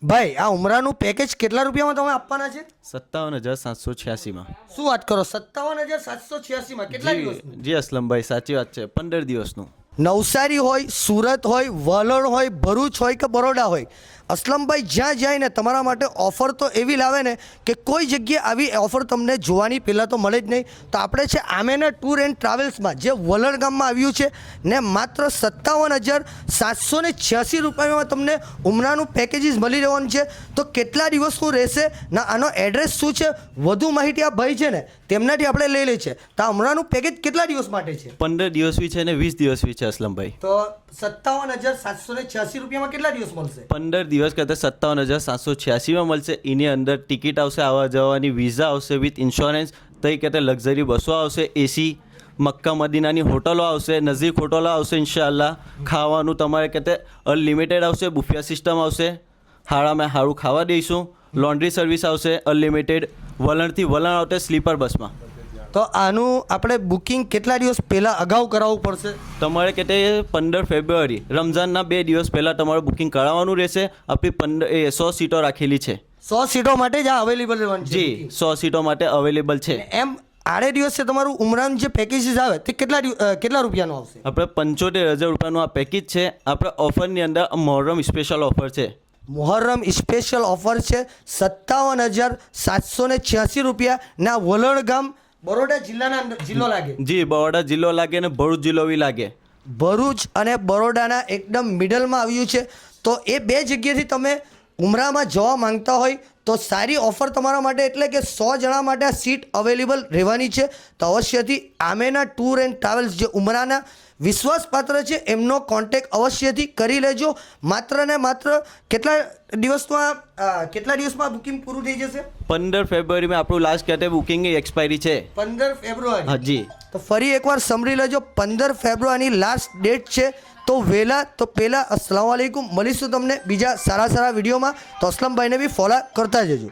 ભાઈ આ ઉમરાનું પેકેજ કેટલા રૂપિયામાં તમે આપવાના છે? 57,786 શું વાત કરો, 57,786 કેટલા દિવસ? જી અસલમભાઈ, સાચી વાત છે. 15 દિવસનું. નવસારી હોય, સુરત હોય, વલણ હોય, ભરૂચ હોય કે બરોડા હોય, અસલમભાઈ જ્યાં જાય ને તમારા માટે ઓફર તો એવી લાવે ને કે કોઈ જગ્યાએ આવી ઓફર તમને જોવાની પહેલાં તો મળે જ નહીં. તો આપણે છે આમેના ટૂર એન્ડ ટ્રાવેલ્સમાં જે વલણ ગામમાં આવ્યું છે ને માત્ર 57,786 રૂપિયામાં તમને ઉમરાનું પેકેજીસ મળી રહેવાનું છે. તો કેટલા દિવસનું રહેશે ના આનો એડ્રેસ શું છે, વધુ માહિતી આ ભાઈ છે ને તેમનાથી આપણે લઈ લે છે. તો આ ઉમરાનું પેકેજ કેટલા દિવસ માટે છે? 15 દિવસવી છે અને 20 દિવસવી છે અસલમભાઈ. તો 57,786 રૂપિયામાં કેટલા દિવસ મળશે? 15 દિવસ કરતાં 57,786 મળશે. એની અંદર ટિકિટ આવશે, આવવા જવાની વિઝા આવશે વિથ ઇન્સ્યોરન્સ. તઈ કહેતે લક્ઝરી બસો આવશે, એસી મક્કા મદીનાની હોટલો આવશે, નજીક હોટલો આવશે ઇન્શાઅલ્લાહ. ખાવાનું તમારે કહેતે અનલિમિટેડ આવશે, બુફિયા સિસ્ટમ આવશે, હાળામાં હાળું ખાવા દઈશું. લોન્ડ્રી સર્વિસ આવશે અનલિમિટેડ. વલણથી વલણ આવશે સ્લીપર બસમાં. તો આનું આપણે બુકિંગ કેટલા દિવસ પહેલાં અગાઉ કરાવવું પડશે? તમારે કહેતે 15 ફેબ્રુઆરી રમઝાનના 2 દિવસ પહેલાં તમારે બુકિંગ કરાવવાનું રહેશે. આપણી 100 સીટો રાખેલી છે. 100 સીટો માટે જ આ અવેલેબલ રહેવાનું છે? જી, 100 સીટો માટે અવેલેબલ છે. એમ આડે દિવસે તમારું ઉમરાન જે પેકેજીસ આવે તે કેટલા રૂપિયાનું આવશે? આપણે 75,000 રૂપિયાનું આ પેકેજ છે. આપણે ઓફરની અંદર મોહરમ સ્પેશિયલ ઓફર છે. મોહરમ સ્પેશિયલ ઓફર છે 57,786 રૂપિયા. ના વલણ ગામ બરોડા જિલ્લાના જિલ્લો લાગે? જી, બરોડા જિલ્લો લાગે અને ભરૂચ જિલ્લો બી લાગે. ભરૂચ અને બરોડાના એકદમ મિડલમાં આવ્યું છે. તો એ બે જગ્યાએથી તમે ઉમરામાં જવા માંગતા હોય તો સારી ઓફર તમારા માટે, એટલે કે 100 જણા માટે આ સીટ અવેલેબલ રહેવાની છે. તો અવશ્યથી આમેના ટૂર એન્ડ ટ્રાવેલ્સ જે ઉમરાના વિશ્વાસપાત્ર છે એમનો કોન્ટેક્ટ અવશ્યથી કરી લેજો. માત્ર ને માત્ર કેટલા દિવસમાં બુકિંગ પૂરું થઈ જશે? 15 ફેબ્રુઆરીમાં આપણું લાસ્ટ કહેતે બુકિંગ એક્સપાયરી છે. 15 ફેબ્રુઆરી? હાજી. તો ફરી એકવાર સમરી લેજો, 15 ફેબ્રુઆરીની લાસ્ટ ડેટ છે. તો પહેલાં અસ્સલામ વાલેકુમ. મળીશું તમને બીજા સારા વિડીયોમાં. તો અસલમભાઈને બી ફોલો કરતા જજો.